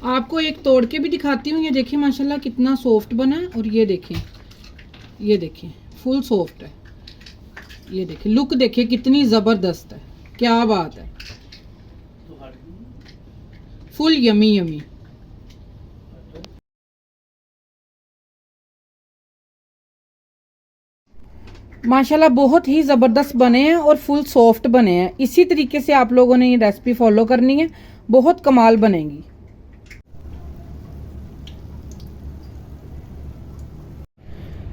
आपको एक तोड़ के भी दिखाती हूँ। ये देखिए माशाल्लाह कितना सॉफ्ट बना है। और ये देखें, ये देखिए फुल सॉफ्ट है। ये देखिए लुक देखिए कितनी ज़बरदस्त है, क्या बात है, फुल यमी यमी। माशाल्लाह बहुत ही ज़बरदस्त बने हैं और फुल सॉफ्ट बने हैं। इसी तरीके से आप लोगों ने ये रेसिपी फॉलो करनी है, बहुत कमाल बनेगी।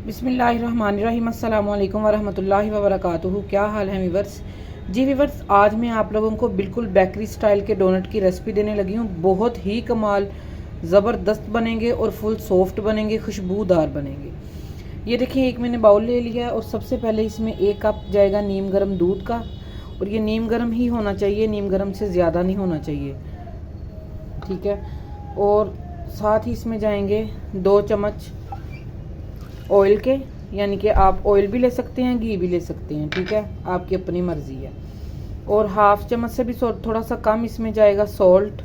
बिस्मिल्लाहिर्रहमानिर्रहीम, अस्सलाम वालेकुम वरहमतुल्लाहि वबरकातुहू। क्या हाल है वीवर्स? जी वीवर्स, आज मैं आप लोगों को बिल्कुल बेकरी स्टाइल के डोनट की रेसिपी देने लगी हूँ। बहुत ही कमाल ज़बरदस्त बनेंगे और फुल सॉफ्ट बनेंगे, खुशबूदार बनेंगे। ये देखिए एक मैंने बाउल ले लिया और सबसे पहले इसमें 1 कप जाएगा नीम गर्म दूध का। और ये नीम गर्म ही होना चाहिए, नीम गर्म से ज़्यादा नहीं होना चाहिए, ठीक है। और साथ ही इसमें जाएंगे 2 चम्मच ऑयल के, यानी कि आप ऑयल भी ले सकते हैं, घी भी ले सकते हैं, ठीक है, आपकी अपनी मर्ज़ी है। और हाफ चम्मच से भी थोड़ा सा कम इसमें जाएगा सॉल्ट।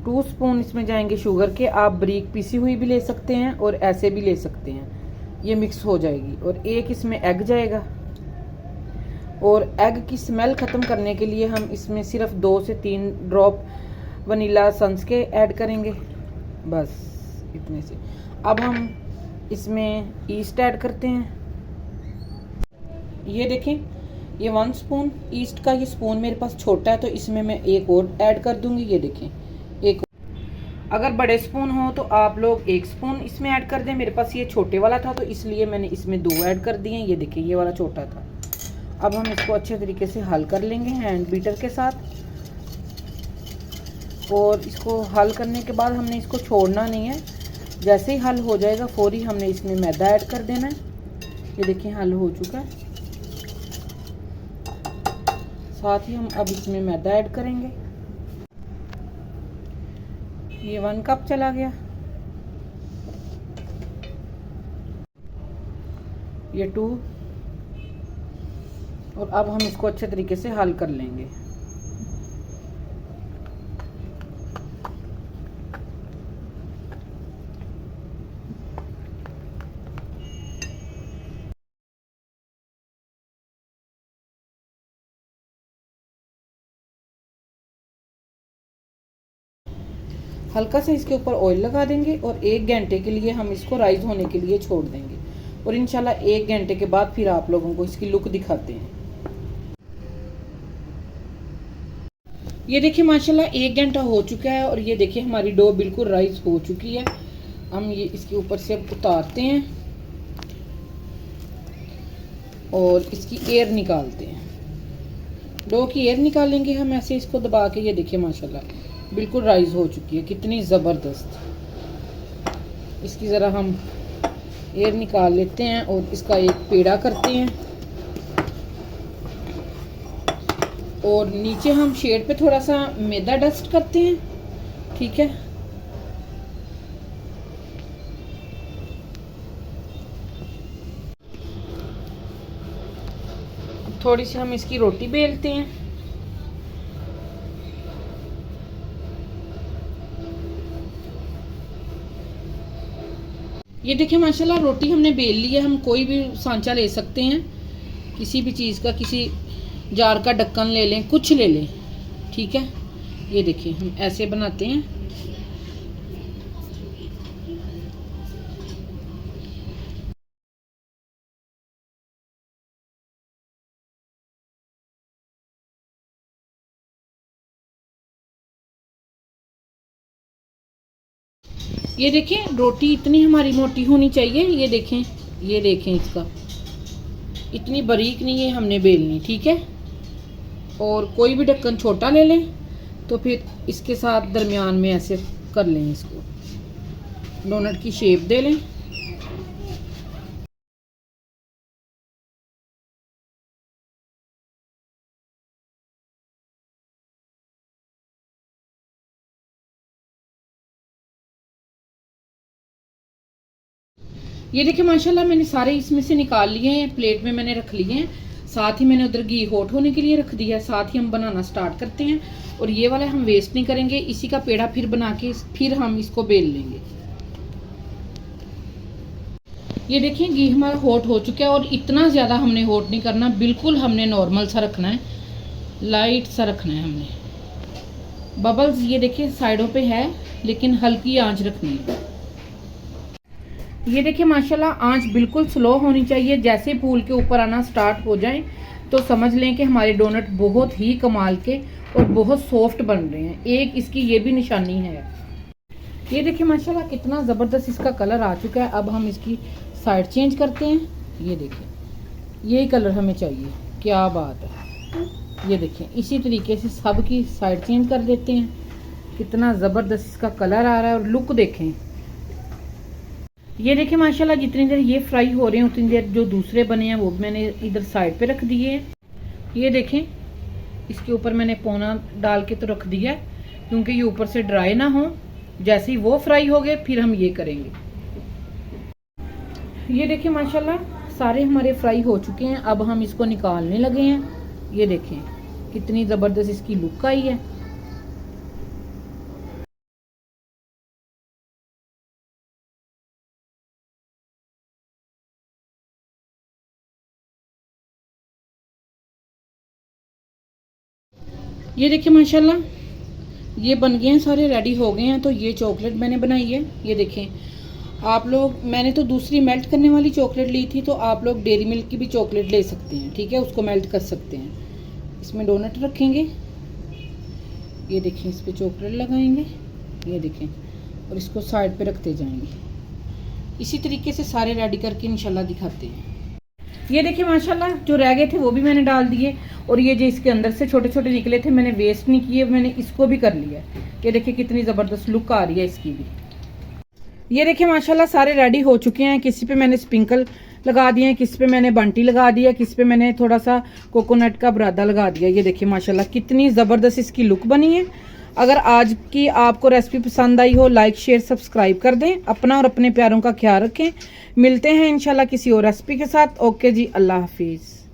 2 स्पून इसमें जाएंगे शुगर के, आप बारीक पीसी हुई भी ले सकते हैं और ऐसे भी ले सकते हैं, ये मिक्स हो जाएगी। और 1 इसमें एग जाएगा। और एग की स्मेल ख़त्म करने के लिए हम इसमें सिर्फ 2 से 3 ड्रॉप वनीला सन्स के ऐड करेंगे, बस इतने से। अब हम इसमें ईस्ट ऐड करते हैं। ये देखें, ये 1 स्पून ईस्ट का, ये स्पून मेरे पास छोटा है तो इसमें मैं 1 और ऐड कर दूंगी। ये देखें, एक, अगर बड़े स्पून हो तो आप लोग 1 स्पून इसमें ऐड कर दें। मेरे पास ये छोटे वाला था तो इसलिए मैंने इसमें 2 ऐड कर दिए। ये देखिए ये वाला छोटा था। अब हम इसको अच्छे तरीके से हल कर लेंगे हैंड बीटर के साथ। और इसको हल करने के बाद हमने इसको छोड़ना नहीं है, जैसे ही हल हो जाएगा फौरी हमने इसमें मैदा ऐड कर देना है। ये देखिए हल हो चुका है। साथ ही हम अब इसमें मैदा ऐड करेंगे। ये 1 कप चला गया, ये 2। और अब हम इसको अच्छे तरीके से हल कर लेंगे। हल्का सा इसके ऊपर ऑयल लगा देंगे और 1 घंटे के लिए हम इसको राइज होने के लिए छोड़ देंगे। और इंशाल्लाह 1 घंटे के बाद फिर आप लोगों को इसकी लुक दिखाते हैं। ये देखिए माशाल्लाह 1 घंटा हो चुका है और ये देखिए हमारी डो बिल्कुल राइज हो चुकी है। हम ये इसके ऊपर से अब उतारते हैं और इसकी एयर निकालते हैं। डो की एयर निकालेंगे हम ऐसे इसको दबा के। ये देखिए माशाल्लाह बिल्कुल राइज हो चुकी है, कितनी ज़बरदस्त। इसकी ज़रा हम एयर निकाल लेते हैं और इसका एक पेड़ा करते हैं। और नीचे हम शेड पे थोड़ा सा मैदा डस्ट करते हैं, ठीक है। थोड़ी सी हम इसकी रोटी बेलते हैं। ये देखिए माशाल्लाह रोटी हमने बेल ली है। हम कोई भी सांचा ले सकते हैं, किसी भी चीज़ का, किसी जार का ढक्कन ले लें, कुछ ले लें, ठीक है। ये देखिए हम ऐसे बनाते हैं। ये देखिए रोटी इतनी हमारी मोटी होनी चाहिए। ये देखें, ये देखें इसका, इतनी बारीक नहीं है हमने बेलनी, ठीक है। और कोई भी ढक्कन छोटा ले लें तो फिर इसके साथ दरमियान में ऐसे कर लें, इसको डोनट की शेप दे लें। ये देखिए माशाल्लाह मैंने सारे इसमें से निकाल लिए हैं, प्लेट में मैंने रख लिए हैं। साथ ही मैंने उधर घी हॉट होने के लिए रख दिया है। साथ ही हम बनाना स्टार्ट करते हैं और ये वाला हम वेस्ट नहीं करेंगे, इसी का पेड़ा फिर बना के फिर हम इसको बेल लेंगे। ये देखिए घी हमारा हॉट हो चुका है और इतना ज़्यादा हमने हॉट नहीं करना, बिल्कुल हमने नॉर्मल सा रखना है, लाइट सा रखना है हमने। बबल्स ये देखिए साइडों पे है लेकिन हल्की आंच रखनी है। ये देखिए माशाल्लाह आंच बिल्कुल स्लो होनी चाहिए। जैसे फूल के ऊपर आना स्टार्ट हो जाए तो समझ लें कि हमारे डोनट बहुत ही कमाल के और बहुत सॉफ्ट बन रहे हैं। एक इसकी ये भी निशानी है। ये देखिए माशाल्लाह कितना ज़बरदस्त इसका कलर आ चुका है। अब हम इसकी साइड चेंज करते हैं। ये देखिए यही कलर हमें चाहिए, क्या बात है। ये देखिए इसी तरीके से सब की साइड चेंज कर देते हैं। कितना ज़बरदस्त इसका कलर आ रहा है और लुक देखें। ये देखिए माशाल्लाह जितनी देर ये फ्राई हो रहे हैं उतनी देर जो दूसरे बने हैं वो मैंने इधर साइड पे रख दिए हैं। ये देखें इसके ऊपर मैंने पौना डाल के तो रख दिया है क्योंकि ये ऊपर से ड्राई ना हो। जैसे ही वो फ्राई हो गए फिर हम ये करेंगे। ये देखिए माशाल्लाह सारे हमारे फ्राई हो चुके हैं। अब हम इसको निकालने लगे हैं। ये देखें कितनी ज़बरदस्त इसकी लुक आई है। ये देखिए माशाल्लाह ये बन गए हैं, सारे रेडी हो गए हैं। तो ये चॉकलेट मैंने बनाई है। ये देखें आप लोग, मैंने तो दूसरी मेल्ट करने वाली चॉकलेट ली थी, तो आप लोग डेयरी मिल्क की भी चॉकलेट ले सकते हैं, ठीक है, उसको मेल्ट कर सकते हैं। इसमें डोनट रखेंगे। ये देखें इस पर चॉकलेट लगाएंगे। ये देखें और इसको साइड पे रखते जाएंगे। इसी तरीके से सारे रेडी करके इंशाल्लाह दिखाते हैं। ये देखिए माशाल्लाह जो रह गए थे वो भी मैंने डाल दिए और ये जो इसके अंदर से छोटे छोटे निकले थे मैंने वेस्ट नहीं किए, मैंने इसको भी कर लिया। ये देखिए कितनी ज़बरदस्त लुक आ रही है इसकी भी। ये देखिए माशाल्लाह सारे रेडी हो चुके हैं। किसी पे मैंने स्प्रिंकल लगा दिए हैं, किसी पे मैंने बंटी लगा दिया, किसी पे मैंने थोड़ा सा कोकोनट का बुरादा लगा दिया। ये देखिए माशाल्लाह कितनी ज़बरदस्त इसकी लुक बनी है। अगर आज की आपको रेसिपी पसंद आई हो लाइक शेयर सब्सक्राइब कर दें। अपना और अपने प्यारों का ख्याल रखें। मिलते हैं इंशाल्लाह किसी और रेसिपी के साथ। ओके जी, अल्लाह हाफिज़।